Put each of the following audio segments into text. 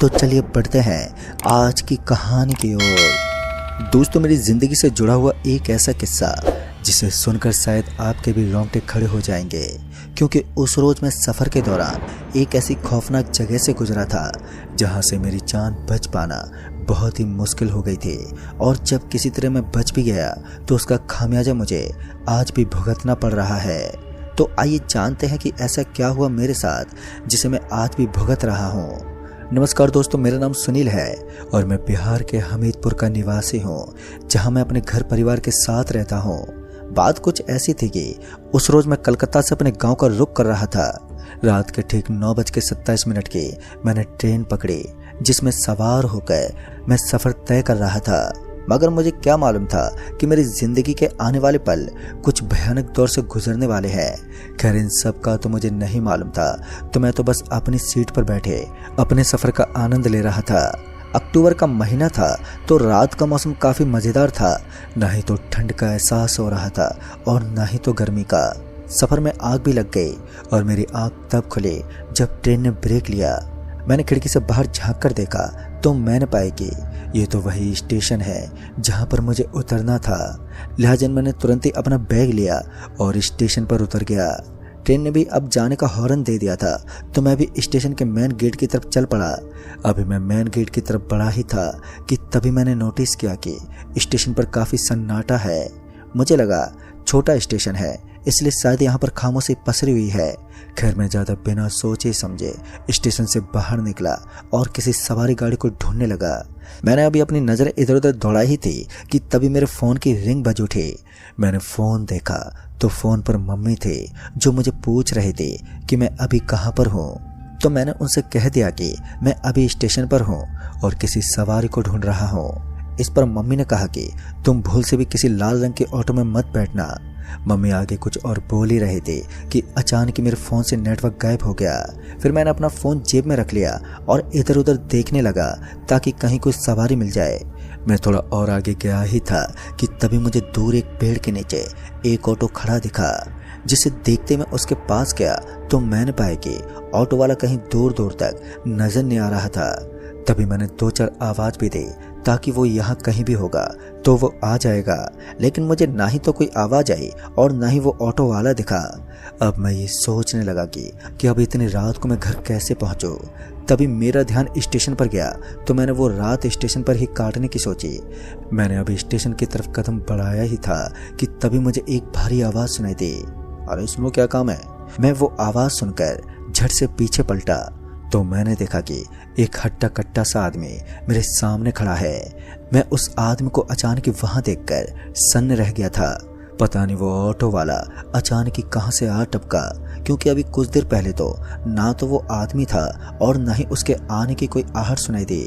तो चलिए बढ़ते हैं आज की कहानी की ओर। दोस्तों, मेरी ज़िंदगी से जुड़ा हुआ एक ऐसा किस्सा जिसे सुनकर शायद आपके भी रोंगटे खड़े हो जाएंगे, क्योंकि उस रोज़ मैं सफ़र के दौरान एक ऐसी खौफनाक जगह से गुजरा था जहां से मेरी जान बच पाना बहुत ही मुश्किल हो गई थी। और जब किसी तरह मैं बच भी गया तो उसका खामियाजा मुझे आज भी भुगतना पड़ रहा है। तो आइए जानते हैं कि ऐसा क्या हुआ मेरे साथ जिसे मैं आज भी भुगत रहा हूँ। नमस्कार दोस्तों, मेरा नाम सुनील है और मैं बिहार के हमीरपुर का निवासी हूँ, जहाँ मैं अपने घर परिवार के साथ रहता हूँ। बात कुछ ऐसी थी कि उस रोज मैं कलकत्ता से अपने गांव का रुख कर रहा था। रात के ठीक 9:27 की मैंने ट्रेन पकड़ी, जिसमें सवार होकर मैं सफर तय कर रहा था। मगर मुझे क्या मालूम था कि मेरी जिंदगी के आने वाले पल कुछ भयानक दौर से गुजरने वाले हैं। खैर, इन सब का तो मुझे नहीं मालूम था, तो मैं तो बस अपनी सीट पर बैठे अपने सफर का आनंद ले रहा था। अक्टूबर का महीना था तो रात का मौसम काफी मजेदार था। ना ही तो ठंड का एहसास हो रहा था और ना ही तो गर्मी का। सफर में आग भी लग गई और मेरी आंख तब खुली जब ट्रेन ने ब्रेक लिया। मैंने खिड़की से बाहर झांक कर देखा तो मैंने पाया कि ये तो वही स्टेशन है जहां पर मुझे उतरना था। लिहाजा मैंने तुरंत ही अपना बैग लिया और स्टेशन पर उतर गया। ट्रेन ने भी अब जाने का हॉर्न दे दिया था तो मैं भी स्टेशन के मेन गेट की तरफ चल पड़ा। अभी मैं मेन गेट की तरफ बढ़ा ही था कि तभी मैंने नोटिस किया कि स्टेशन पर काफी सन्नाटा है। मुझे लगा छोटा स्टेशन है, इसलिए शायद यहाँ पर खामोशी पसरी हुई है। खैर, मैं ज़्यादा बिना सोचे समझे स्टेशन से बाहर निकला और किसी सवारी गाड़ी को ढूंढने लगा। मैंने अभी अपनी नज़र इधर उधर दौड़ाई ही थी कि तभी मेरे फ़ोन की रिंग बज उठी। मैंने फ़ोन देखा तो फ़ोन पर मम्मी थे, जो मुझे पूछ रहे थे कि मैं अभी कहाँ पर हूँ। तो मैंने उनसे कह दिया कि मैं अभी स्टेशन पर हूँ और किसी सवारी को ढूंढ रहा हूँ। इस पर मम्मी ने कहा कि तुम भूल से भी किसी लाल रंग के ऑटो में मत बैठना। मम्मी आगे कुछ और बोल ही रहे थे कि अचानक मेरे फ़ोन से नेटवर्क गायब हो गया। फिर मैंने अपना फ़ोन जेब में रख लिया और इधर उधर देखने लगा ताकि कहीं कोई सवारी मिल जाए। मैं थोड़ा और आगे गया ही था कि तभी मुझे दूर एक पेड़ के नीचे एक ऑटो खड़ा दिखा, जिसे देखते मैं उसके पास गया तो मैंने पाया कि ऑटो वाला कहीं दूर दूर तक नजर नहीं आ रहा था। तभी मैंने 2-4 आवाज़ भी दी ताकि वो यहाँ कहीं भी होगा तो वो आ जाएगा, लेकिन मुझे ना ही तो कोई आवाज़ आई और ना ही वो ऑटो वाला दिखा। अब मैं ये सोचने लगा कि अब इतनी रात को मैं घर कैसे पहुँचूँ। तभी मेरा ध्यान स्टेशन पर गया तो मैंने वो रात स्टेशन पर ही काटने की सोची। मैंने अभी स्टेशन की तरफ कदम बढ़ाया ही था कि तभी मुझे एक भारी आवाज़ सुनाई दी। अरे सुनो, क्या काम है? मैं वो आवाज़ सुनकर झट से पीछे पलटा तो मैंने देखा कि एक हट्टा कट्टा सा आदमी मेरे सामने खड़ा है। मैं उस आदमी को अचानक वहां देखकर सन्न रह गया था। पता नहीं वो ऑटो वाला अचानक ही कहां से आ टपका, क्योंकि अभी कुछ देर पहले तो ना तो वो आदमी था और ना ही उसके आने की कोई आहट सुनाई दी।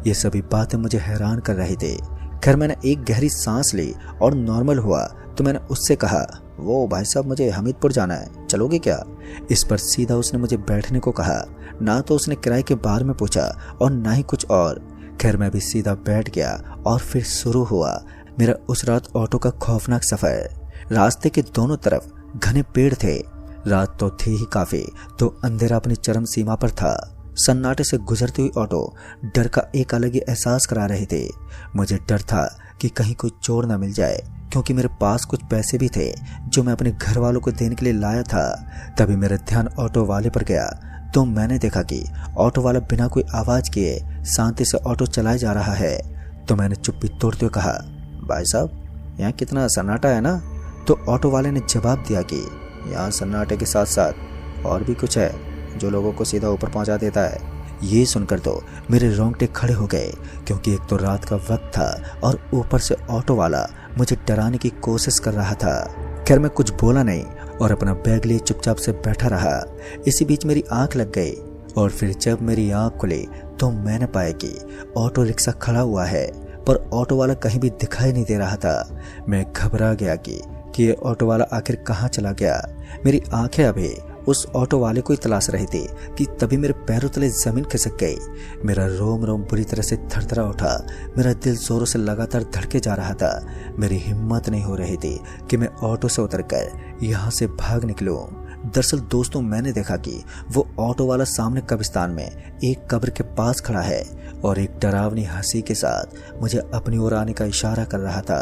ये सभी बातें मुझे हैरान कर रही थी। खैर, मैंने एक गहरी सांस ली और नॉर्मल हुआ तो मैंने उससे कहा, वो भाई साहब, मुझे हमीरपुर जाना है, चलोगे क्या? इस पर सीधा उसने मुझे बैठने को कहा। ना तो उसने किराए के बारे में पूछा और ना ही कुछ और। खैर, मैं भी सीधा बैठ गया और फिर शुरू हुआ मेरा उस रात ऑटो का खौफनाक सफर। रास्ते के दोनों तरफ घने पेड़ थे। रात तो थी ही काफी, तो अंधेरा अपनी चरम सीमा पर था। सन्नाटे से गुजरती हुई ऑटो डर का एक अलग ही एहसास करा रहे थे। मुझे डर था कि कहीं कोई चोर न मिल जाए, क्योंकि मेरे पास कुछ पैसे भी थे जो मैं अपने घर वालों को देने के लिए लाया था। तभी मेरा ध्यान ऑटो वाले पर गया तो मैंने देखा कि ऑटो वाला बिना कोई आवाज़ किए शांति से ऑटो चलाए जा रहा है। तो मैंने चुप्पी तोड़ते हुए कहा, भाई साहब, यहाँ कितना सन्नाटा है ना? तो ऑटो वाले ने जवाब दिया कि यहाँ सन्नाटे के साथ साथ और भी कुछ है जो लोगों को सीधा ऊपर पहुँचा देता है। ये सुनकर तो मेरे रोंगटे खड़े हो गए, क्योंकि एक तो रात का वक्त था और ऊपर से ऑटो वाला मुझे डराने की कोशिश कर रहा था। खैर, मैं कुछ बोला नहीं और अपना बैग लिए चुपचाप से बैठा रहा। इसी बीच मेरी आंख लग गई और फिर जब मेरी आंख खुली तो मैंने पाया कि ऑटो रिक्शा खड़ा हुआ है, पर ऑटो वाला कहीं भी दिखाई नहीं दे रहा था। मैं घबरा गया कि ये ऑटो वाला आखिर कहाँ चला गया। मेरी आंखें अभी उस ऑटो वाले को ही तलाश रही थी कि तभी मेरे पैरों तले जमीन खिसक गई। मेरा रोम रोम बुरी तरह से थरथरा उठा। मेरा दिल जोरों से लगातार धड़के जा रहा था। मेरी हिम्मत नहीं हो रही थी कि मैं ऑटो से उतरकर यहाँ से भाग निकलूं। दरअसल दोस्तों मैंने देखा कि वो ऑटो वाला सामने कब्रिस्तान में एक कब्र के पास खड़ा है और एक डरावनी हंसी के साथ मुझे अपनी ओर आने का इशारा कर रहा था।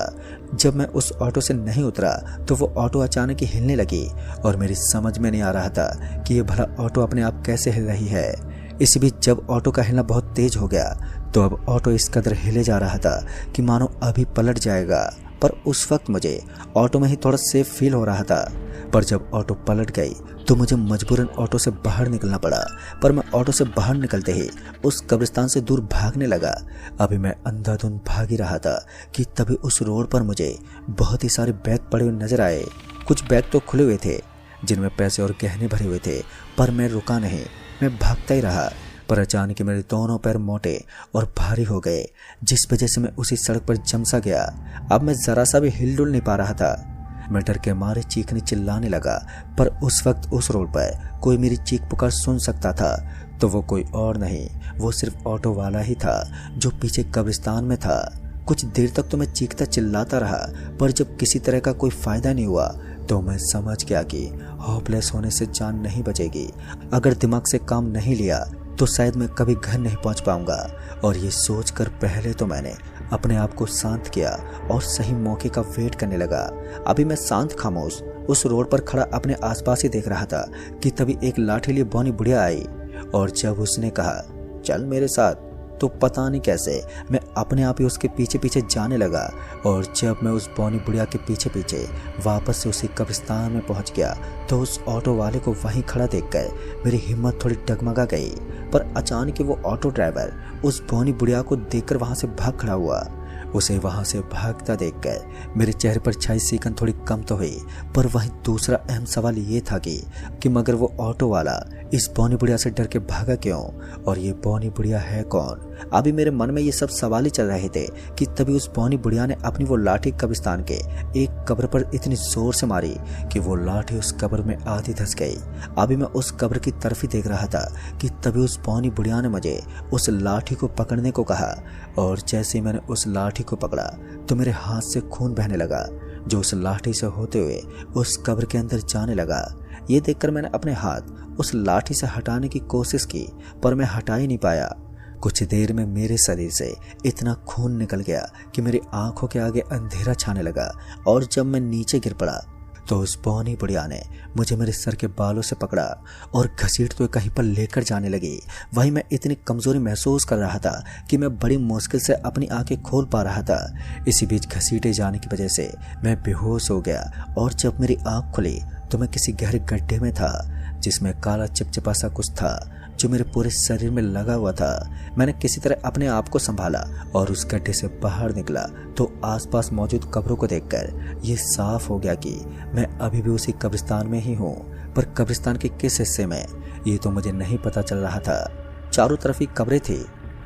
जब मैं उस ऑटो से नहीं उतरा तो वो ऑटो अचानक ही हिलने लगी और मेरी समझ में नहीं आ रहा था कि ये भला ऑटो अपने आप कैसे हिल रही है। इसी बीच जब ऑटो का हिलना बहुत तेज हो गया तो अब ऑटो इस कदर हिले जा रहा था कि मानो अभी पलट जाएगा। पर उस वक्त मुझे ऑटो में ही थोड़ा सेफ फील हो रहा था। पर जब ऑटो पलट गई तो मुझे मजबूरन ऑटो से बाहर निकलना पड़ा। पर मैं ऑटो से बाहर निकलते ही उस कब्रिस्तान से दूर भागने लगा। अभी मैं अंधाधुंध भाग ही रहा था कि तभी उस रोड पर मुझे बहुत ही सारे बैग पड़े हुए नजर आए। कुछ बैग तो खुले हुए थे जिनमें पैसे और गहने भरे हुए थे, पर मैं रुका नहीं, मैं भागता ही रहा। पर अचानक मेरे दोनों पैर मोटे और भारी हो गए, जिस वजह से मैं उसी सड़क पर जम सा गया। अब मैं जरा सा भी हिल-डुल नहीं पा रहा था। मैं डर के मारे चीखने चिल्लाने लगा, पर उस वक्त उस रोड पर कोई मेरी चीख पुकार सुन सकता था तो वो कोई और नहीं, वो सिर्फ ऑटो वाला ही था जो पीछे कब्रिस्तान में था। कुछ देर तक तो मैं चीखता चिल्लाता रहा, पर जब किसी तरह का कोई फायदा नहीं हुआ तो मैं समझ गया कि होपलेस होने से जान नहीं बचेगी। अगर दिमाग से काम नहीं लिया तो शायद मैं कभी घर नहीं पहुंच पाऊंगा। और ये सोचकर पहले तो मैंने अपने आप को शांत किया और सही मौके का वेट करने लगा। अभी मैं शांत खामोश उस रोड पर खड़ा अपने आसपास ही देख रहा था कि तभी एक लाठी लिए बौनी बुढ़िया आई और जब उसने कहा चल मेरे साथ, तो पता नहीं कैसे मैं अपने आप ही उसके पीछे पीछे जाने लगा। और जब मैं उस बौनी बुढ़िया के पीछे पीछे वापस से उसी कब्रिस्तान में पहुंच गया तो उस ऑटो वाले को वहीं खड़ा देखकर मेरी हिम्मत थोड़ी डगमगा गई। पर अचानक वो ऑटो ड्राइवर उस बौनी बुढ़िया को देखकर वहां से भाग खड़ा हुआ। उसे वहां से भागता देखकर मेरे चेहरे पर छाई सीकन थोड़ी कम तो हुई, पर वहीं दूसरा अहम सवाल ये था कि मगर वो ऑटो वाला इस बौनी बुढ़िया से डर के भागा क्यों, और ये बौनी बुढ़िया है कौन। अभी मेरे मन में ये सब सवाल ही चल रहे थे कि तभी उस बौनी बुढ़िया ने अपनी वो लाठी कब्रिस्तान के एक कब्र पर इतनी जोर से मारी कि वो लाठी उस कब्र में आधी धंस गई। अभी मैं उस कब्र की तरफ ही देख रहा था कि तभी उस बौनी बुढ़िया ने मुझे उस लाठी को पकड़ने को कहा। और जैसे मैंने उस लाठी को पकड़ा तो मेरे हाथ से खून बहने लगा जो उस लाठी से होते हुए उस कब्र के अंदर जाने लगा। ये देखकर मैंने अपने हाथ उस लाठी से हटाने की कोशिश की, पर मैं हटा ही नहीं पाया। कुछ देर में मेरे शरीर से इतना खून निकल गया कि मेरी आंखों के आगे अंधेरा छाने लगा। और जब मैं नीचे गिर पड़ा तो उस बौनी बुढ़िया ने मुझे मेरे सर के बालों से पकड़ा और घसीटते हुए कहीं पर लेकर जाने लगी। वहीं मैं इतनी कमजोरी महसूस कर रहा था कि मैं बड़ी मुश्किल से अपनी आंखें खोल पा रहा था। इसी बीच घसीटे जाने की वजह से मैं बेहोश हो गया और जब मेरी आंख खुली तो मैं किसी गहरे गड्ढे में था जिसमें काला चिपचिपा सा कुछ था जो मेरे पूरे शरीर में लगा हुआ था। मैंने किसी तरह अपने आप को संभाला और उस गड्ढे से बाहर निकला तो आसपास मौजूद कब्रों को देखकर ये साफ हो गया कि मैं अभी भी उसी कब्रिस्तान में ही हूँ, पर कब्रिस्तान के किस हिस्से में ये तो मुझे नहीं पता चल रहा था। चारों तरफ ही कब्रें थी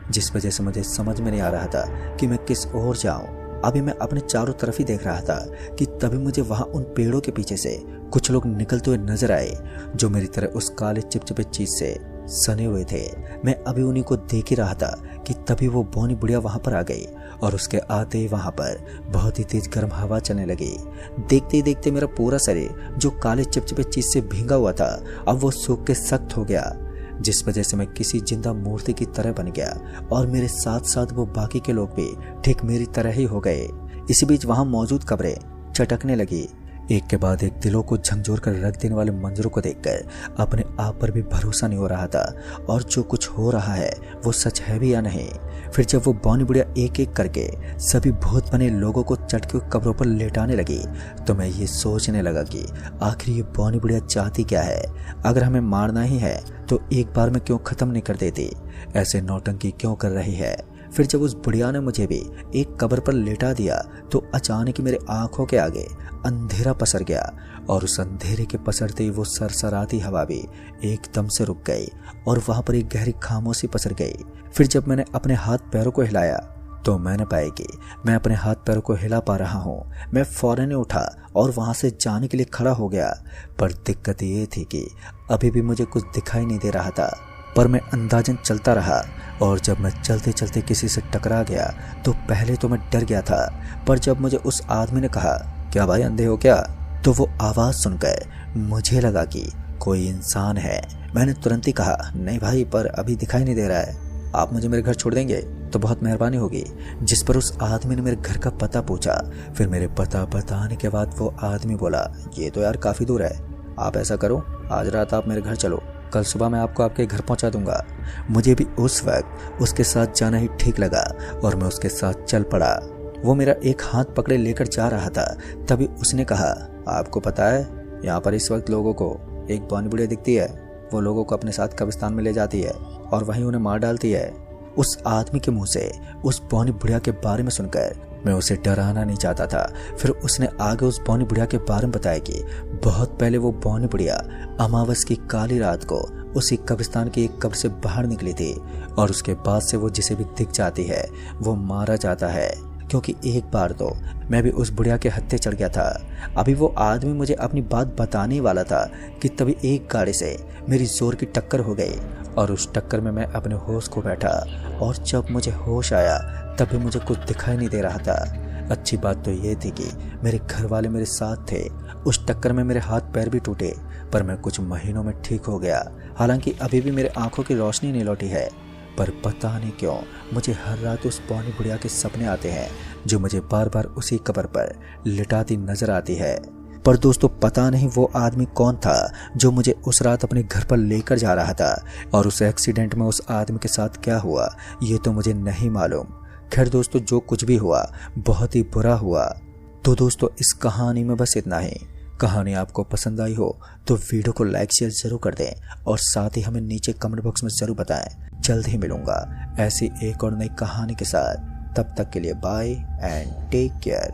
जिस वजह से मुझे समझ में नहीं आ रहा था कि मैं किस ओर जाऊं। अभी मैं अपने चारों तरफ ही देख रहा था कि तभी मुझे वहां उन पेड़ों के पीछे से कुछ लोग निकलते हुए नजर आए जो मेरी तरह उस काले चिपचिपे चीज से सने हुए थे। मैं अभी उन्हीं को देख ही रहा था कि तभी वो बौनी बुढ़िया वहां पर आ गई और उसके आते ही वहां पर बहुत ही तेज गर्म हवा चलने लगी। देखते ही देखते मेरा पूरा शरीर जो काले चिपचिपे चीज से भींगा हुआ था अब वो सूख के सख्त हो गया, जिस वजह से मैं किसी जिंदा मूर्ति की तरह बन गया और मेरे साथ साथ वो बाकी के लोग भी ठीक मेरी तरह ही हो गए। इसी बीच वहां मौजूद कब्रें चटकने लगी। एक के बाद एक दिलों को झंझोर कर रख देने वाले मंजरों को देखकर अपने आप पर भी भरोसा नहीं हो रहा था और जो कुछ हो रहा है वो सच है भी या नहीं। फिर जब वो बौनी बुढ़िया एक एक करके सभी भूत बने लोगों को चटके कब्रों पर लेटाने लगी तो मैं ये सोचने लगा कि आखिर ये बौनी बुढ़िया चाहती क्या है। अगर हमें मारना ही है तो एक बार में क्यों खत्म नहीं कर देती, ऐसे नौटंकी क्यों कर रही है। फिर जब उस बुढ़िया ने मुझे भी एक कब्र पर लेटा दिया तो अचानक मेरे आंखों के आगे अंधेरा पसर गया और उस अंधेरे के पसरते ही वो सरसराती हवा भी एकदम से रुक गई और वहां पर एक गहरी खामोशी पसर गई। फिर जब मैंने अपने हाथ पैरों को हिलाया तो मैंने पाया कि मैं अपने हाथ पैरों को हिला पा रहा हूँ। मैं फौरन उठा और वहां से जाने के लिए खड़ा हो गया, पर दिक्कत ये थी कि अभी भी मुझे कुछ दिखाई नहीं दे रहा था। पर मैं अंदाजन चलता रहा और जब मैं चलते चलते किसी से टकरा गया तो पहले तो मैं डर गया था, पर जब मुझे उस आदमी ने कहा क्या भाई अंधे हो क्या, तो वो आवाज़ सुनकर मुझे लगा कि कोई इंसान है। मैंने तुरंत ही कहा, नहीं भाई, पर अभी दिखाई नहीं दे रहा है। आप मुझे मेरे घर छोड़ देंगे तो बहुत मेहरबानी होगी। जिस पर उस आदमी ने मेरे घर का पता पूछा। फिर मेरे पता बताने के बाद वो आदमी बोला, ये तो यार काफ़ी दूर है। आप ऐसा करो, आज रात आप मेरे घर चलो, कल सुबह मैं आपको आपके घर पहुंचा दूंगा। मुझे भी उस वक्त उसके साथ जाना ही ठीक लगा और मैं उसके साथ चल पड़ा। वो मेरा एक हाथ पकड़े लेकर जा रहा था। तभी उसने कहा, आपको पता है यहाँ पर इस वक्त लोगों को एक बौनी बुढ़िया दिखती है। वो लोगों को अपने साथ कब्रिस्तान में ले जाती है और वहीं उन्हें मार डालती है। उस आदमी के मुंह से उस बौनी बुढ़िया के बारे में सुनकर मैं उसे डराना नहीं चाहता था। फिर उसने आगे उस बौनी बुढ़िया के बारे में बताया कि बहुत पहले वो बौनी बुढ़िया अमावस की काली रात को उसी कब्रिस्तान की एक कब्र से बाहर निकली थी और उसके बाद से वो जिसे भी दिख जाती है वो मारा जाता है। क्योंकि एक बार तो मैं भी उस बुढ़िया के हत्थे चढ़ गया था। अभी वो आदमी मुझे अपनी बात बताने ही वाला था कि तभी एक गाड़ी से मेरी जोर की टक्कर हो गई और उस टक्कर में मैं अपने होश खो बैठा। और जब मुझे होश आया तभी मुझे कुछ दिखाई नहीं दे रहा था। अच्छी बात तो ये थी कि मेरे घर वाले मेरे साथ थे। उस टक्कर में मेरे हाथ पैर भी टूटे पर मैं कुछ महीनों में ठीक हो गया। हालांकि अभी भी मेरे आंखों की रोशनी नहीं लौटी है, पर पता नहीं क्यों मुझे हर रात उस बौनी बुढ़िया के सपने आते हैं जो मुझे बार बार उसी कब्र पर लिटाती नजर आती है। पर दोस्तों, पता नहीं वो आदमी कौन था जो मुझे उस रात अपने घर पर लेकर जा रहा था और उस एक्सीडेंट में उस आदमी के साथ क्या हुआ ये तो मुझे नहीं मालूम। खैर दोस्तों, जो कुछ भी हुआ बहुत ही बुरा हुआ। तो दोस्तों, इस कहानी में बस इतना ही। कहानी आपको पसंद आई हो तो वीडियो को लाइक शेयर जरूर कर दें और साथ ही हमें नीचे कमेंट बॉक्स में जरूर बताएं। जल्द ही मिलूंगा ऐसी एक और नई कहानी के साथ। तब तक के लिए बाय एंड टेक केयर।